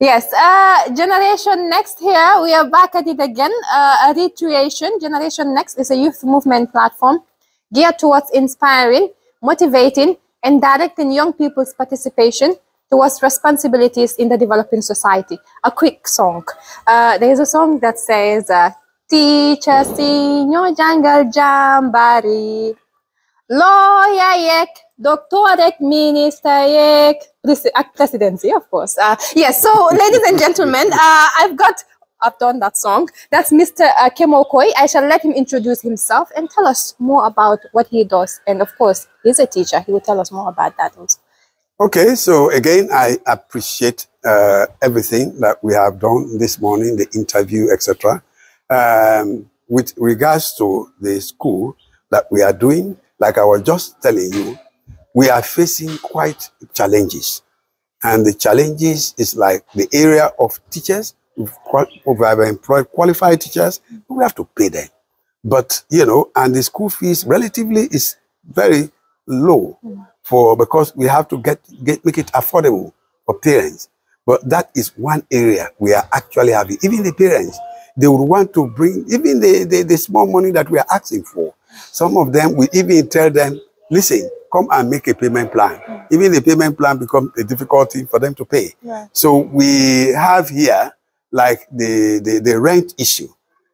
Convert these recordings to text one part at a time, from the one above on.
Yes, Generation Next here. We are back at it again. A reiteration. Generation Next is a youth movement platform geared towards inspiring, motivating, and directing young people's participation towards responsibilities in the developing society. A quick song. There is a song that says, Teacher Sinyo Jangal Jambari, Lawyer Yek, Doctorate Minister Yek, Presidency, of course. Yes, so ladies and gentlemen, I've done that song. That's Mr. Kemokai. I shall let him introduce himself and tell us more about what he does. And of course, he's a teacher. He will tell us more about that also. Okay, so again, I appreciate everything that we have done this morning, the interview, etc. With regards to the school that we are doing, like I was just telling you, we are facing quite challenges. And the challenges is like the area of teachers. We have employed qualified teachers. We have to pay them. But, you know, and the school fees relatively is very low because we have to make it affordable for parents. But that is one area we are actually having. Even the parents, they would want to bring even the small money that we are asking for. Some of them, we even tell them, listen, come and make a payment plan. Even the payment plan becomes a difficulty for them to pay. So we have here like the rent issue,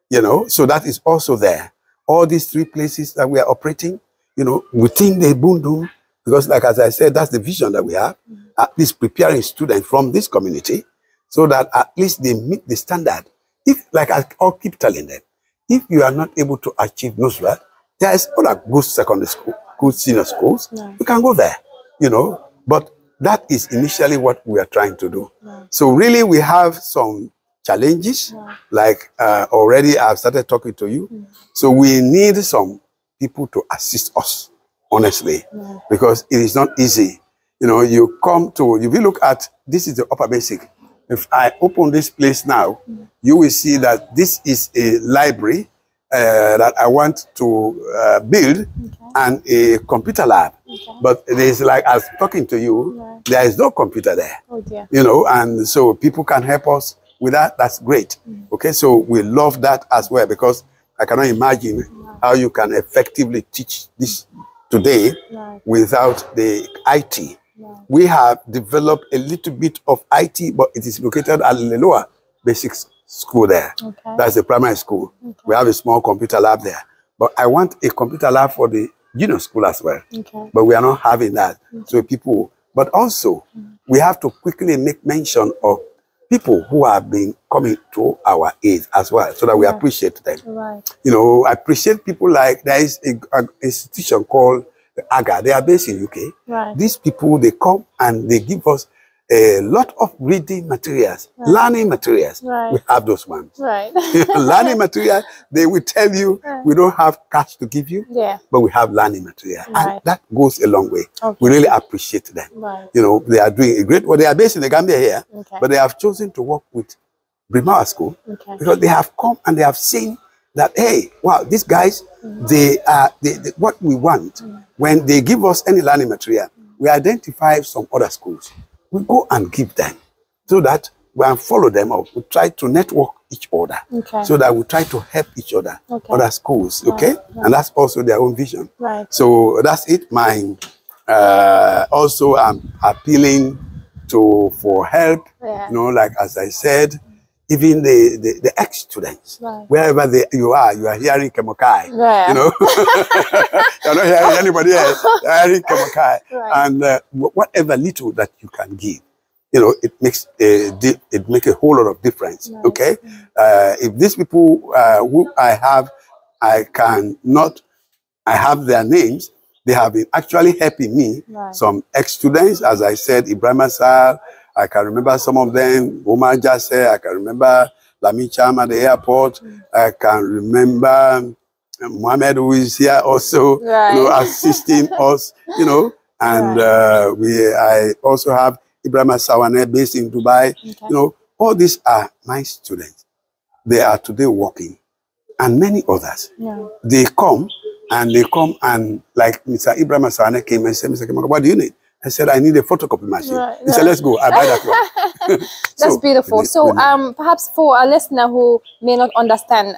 you know, so that is also there. All these three places that we are operating, you know, within the Bundu, because like as I said, that's the vision that we have, at least preparing students from this community so that at least they meet the standard. If, like I'll keep telling them, if you are not able to achieve Nusrat, there is other good secondary school, good senior schools. You can go there, you know. But that is initially what we are trying to do. So really we have some challenges, like already I've started talking to you. So we need some people to assist us, honestly, because it is not easy. You know, you come to, if you look at, this is the upper basic. If I open this place now, you will see that this is a library that I want to build and a computer lab. But it is like, as talking to you, there is no computer there. You know, and so people can help us with that. That's great. Okay, so we love that as well, because I cannot imagine how you can effectively teach this today without the IT. We have developed a little bit of IT, but it is located at the lower basic school there. That's the primary school. We have a small computer lab there. But I want a computer lab for the junior school as well. But we are not having that. So people, but also we have to quickly make mention of people who have been coming to our aid as well, so that we appreciate them. You know, I appreciate people like, there is an institution called the AGA. They are based in UK. These people, they come and they give us a lot of reading materials, learning materials. We have those ones. Learning material, they will tell you, we don't have cash to give you, but we have learning material. And that goes a long way. We really appreciate them. You know, they are doing a great work. They are based in the Gambia here, but they have chosen to work with Brimawa School because they have come and they have seen that, hey, wow, these guys, they are what we want. When they give us any learning material, we identify some other schools. We go and give them so that we can follow them up. We try to network each other so that we try to help each other, other schools, and that's also their own vision. So that's it. My also I'm appealing for help, you know, like as I said, even the ex-students, wherever you are hearing Kemokai, you know, you're not hearing anybody else, you're hearing Kemokai, and whatever little that you can give, you know, it makes a whole lot of difference. If these people who I have their names, they have been actually helping me. Some ex-students, as I said, Ibrahim Asal, I can remember some of them, Omar Jase, I can remember Lami Cham at the airport, I can remember Mohammed, who is here also, you know, assisting us, you know, and I also have Ibrahim Sawane based in Dubai. You know, all these are my students. They are today working, and many others. They come and like Mr. Ibrahim Sawane came and said, Mr. Kemokai, what do you need? I said, I need a photocopy machine. He said, let's go. I buy that one. That's beautiful. So perhaps for a listener who may not understand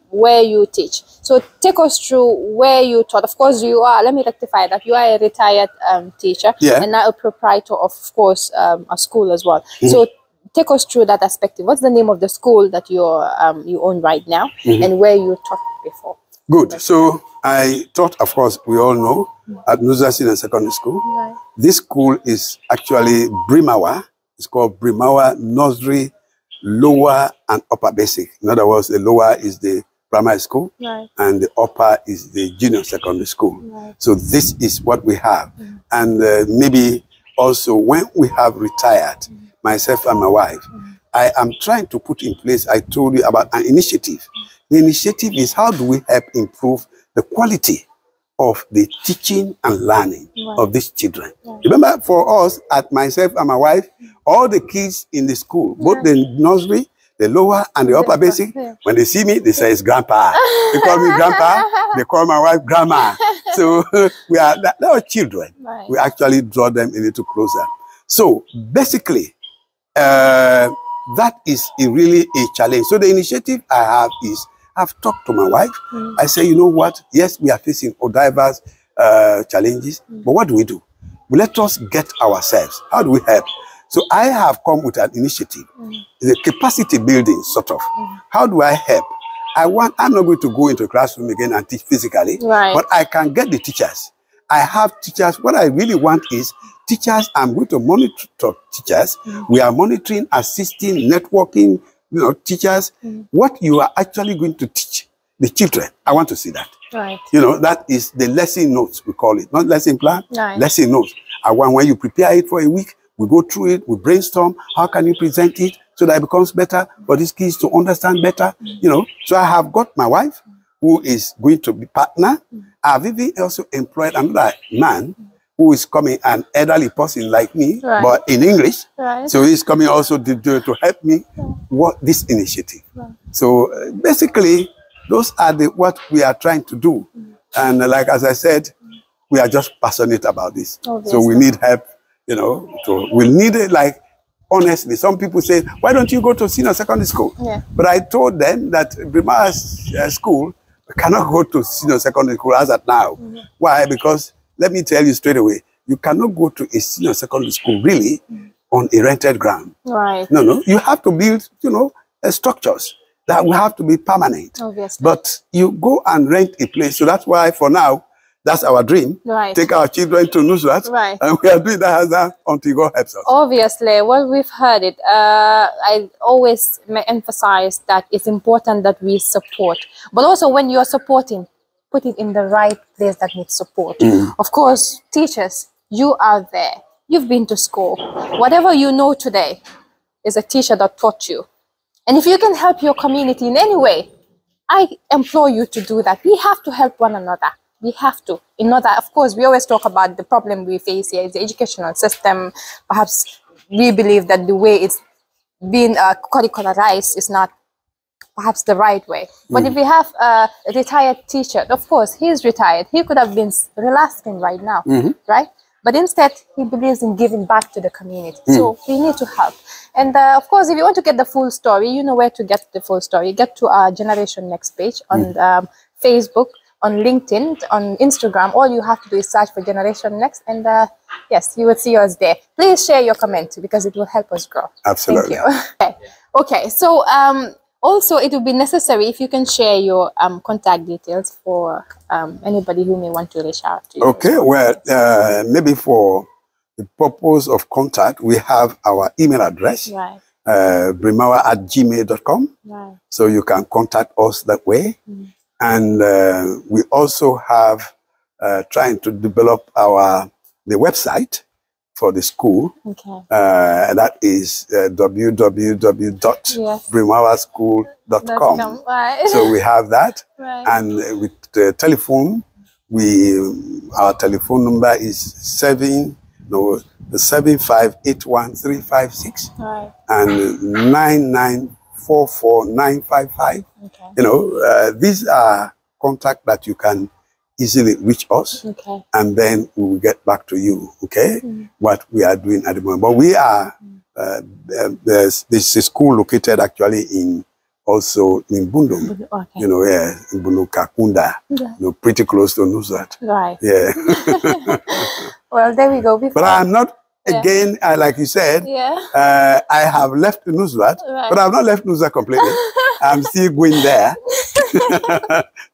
where you teach, so take us through where you taught. Of course, you are, let me rectify that, you are a retired teacher and now a proprietor of course, a school as well. So take us through that aspect. What's the name of the school that you own right now and where you taught before? Good. So I taught, of course, we all know, at Sirra Secondary School. Right. This school is actually Brimawa. It's called Brimawa Nursery, Lower and Upper Basic. In other words, the lower is the primary school and the upper is the junior secondary school. Right. So this is what we have. And maybe also when we have retired, myself and my wife, I am trying to put in place, I told you about an initiative. The initiative is how do we help improve the quality of the teaching and learning of these children. Remember, for us, at myself and my wife, all the kids in the school, both the nursery, the lower and the upper basic, when they see me, they say it's grandpa. They call me grandpa, they call my wife grandma. So we are our children. We actually draw them a little closer. So basically, that is really a challenge. So the initiative I have is, I've talked to my wife. I say, you know what? Yes, we are facing diverse challenges, but what do we do? Well, let us get ourselves. How do we help? So I have come with an initiative, the capacity building, sort of. How do I help? I'm not going to go into a classroom again and teach physically, but I can get the teachers. I have teachers. What I really want is teachers. I'm going to monitor teachers. We are monitoring, assisting, networking, teachers. What you are actually going to teach the children, I want to see that. That is the lesson notes, we call it. Not lesson plan, lesson notes. I want when you prepare it for a week, we go through it, we brainstorm, how can you present it so that it becomes better for these kids to understand better, So I have got my wife, who is going to be partner. I've even also employed another man who is coming, an elderly person like me, but in English. So he's coming also to help me work this initiative. So basically, those are what we are trying to do. And like, as I said, we are just passionate about this. So we need help, we need it, like, honestly, some people say, why don't you go to senior secondary school? But I told them that Brimawa's school cannot go to senior secondary school as at now. Why? Because let me tell you straight away, you cannot go to a senior secondary school really on a rented ground. No. You have to build, structures that will have to be permanent. But you go and rent a place. So that's why for now, that's our dream. Take our children to Nusrat. And we are doing that until God helps us. Obviously, well, we've heard it. I always emphasize that it's important that we support. But also when you're supporting, put it in the right place that needs support. Of course, teachers, you are there. You've been to school. Whatever you know today is a teacher that taught you. And if you can help your community in any way, I implore you to do that. We have to help one another. We have to. In order, of course, we always talk about the problem we face here is the educational system. Perhaps we believe that the way it's being curricularized is not perhaps the right way. But if we have a retired teacher, of course, he's retired. He could have been relaxing right now, right? But instead, he believes in giving back to the community. So we need to help. And of course, if you want to get the full story, you know where to get the full story. Get to our Generation Next page on Facebook, on LinkedIn, on Instagram. All you have to do is search for Generation Next. And yes, you will see us there. Please share your comment because it will help us grow. Absolutely. Thank you. Okay. So also, it would be necessary if you can share your contact details for anybody who may want to reach out to you. Okay, well, maybe for the purpose of contact, we have our email address, brimawa@gmail.com. So you can contact us that way. And we also have trying to develop the website for the school. That is www.brimawaschool.com. So we have that. And with the telephone, our telephone number is 7581-356 and 9944955. These are contacts that you can easily reach us. Okay. And then we will get back to you, okay, what we are doing at the moment. But we are, this is a school located actually in, also in Bundum, Okay. you know, yeah, in Bundum Kakunda, you know, pretty close to Nusrat. Right. Yeah. Well, there we go. But I'm not, again, like you said, I have left Nusrat, but I've not left Nusrat completely. I'm still going there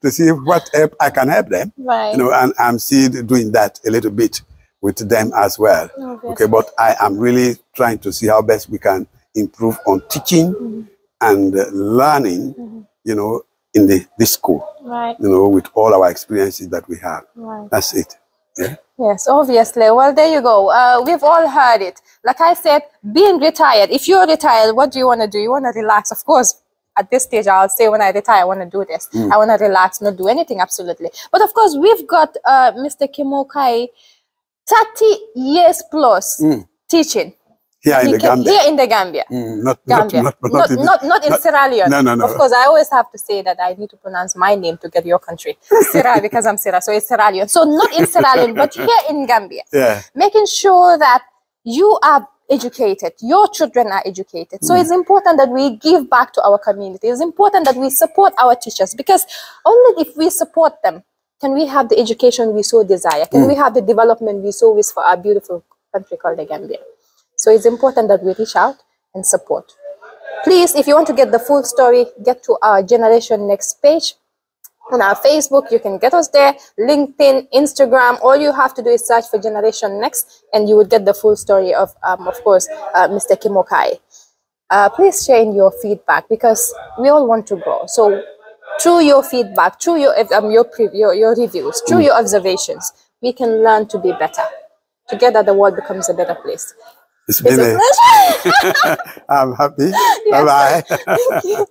to see what help I can help them, you know, and I'm still doing that a little bit with them as well. Okay, but I am really trying to see how best we can improve on teaching and learning, you know, in this school, you know, with all our experiences that we have. That's it. Yeah. Yes, obviously. Well, there you go. We've all heard it. Like I said, being retired, if you're retired, what do you want to do? You want to relax. Of course, at this stage, I'll say when I retire, I want to do this. I want to relax, not do anything, absolutely. But of course, we've got Mr. Kemokai, 30 years plus teaching. Here in the Gambia. Here in the Gambia. Not in Sierra Leone. No. Of course, I always have to say that I need to pronounce my name to get your country. Sirra, because I'm Sirra, so it's Sierra Leone. So not in Sierra Leone, but here in Gambia. Yeah. Making sure that you are educated, your children are educated. So it's important that we give back to our community. It's important that we support our teachers, because only if we support them can we have the education we so desire. Can we have the development we so wish for our beautiful country called the Gambia. So it's important that we reach out and support. Please, if you want to get the full story, get to our Generation Next page on our Facebook. You can get us there, LinkedIn, Instagram. All you have to do is search for Generation Next, and you would get the full story of course, Mr. Kemokai. Please share in your feedback, because we all want to grow. So through your feedback, through your reviews, through your observations, we can learn to be better. Together, the world becomes a better place. It's been a pleasure. I'm happy. Yes, bye-bye. Thank you.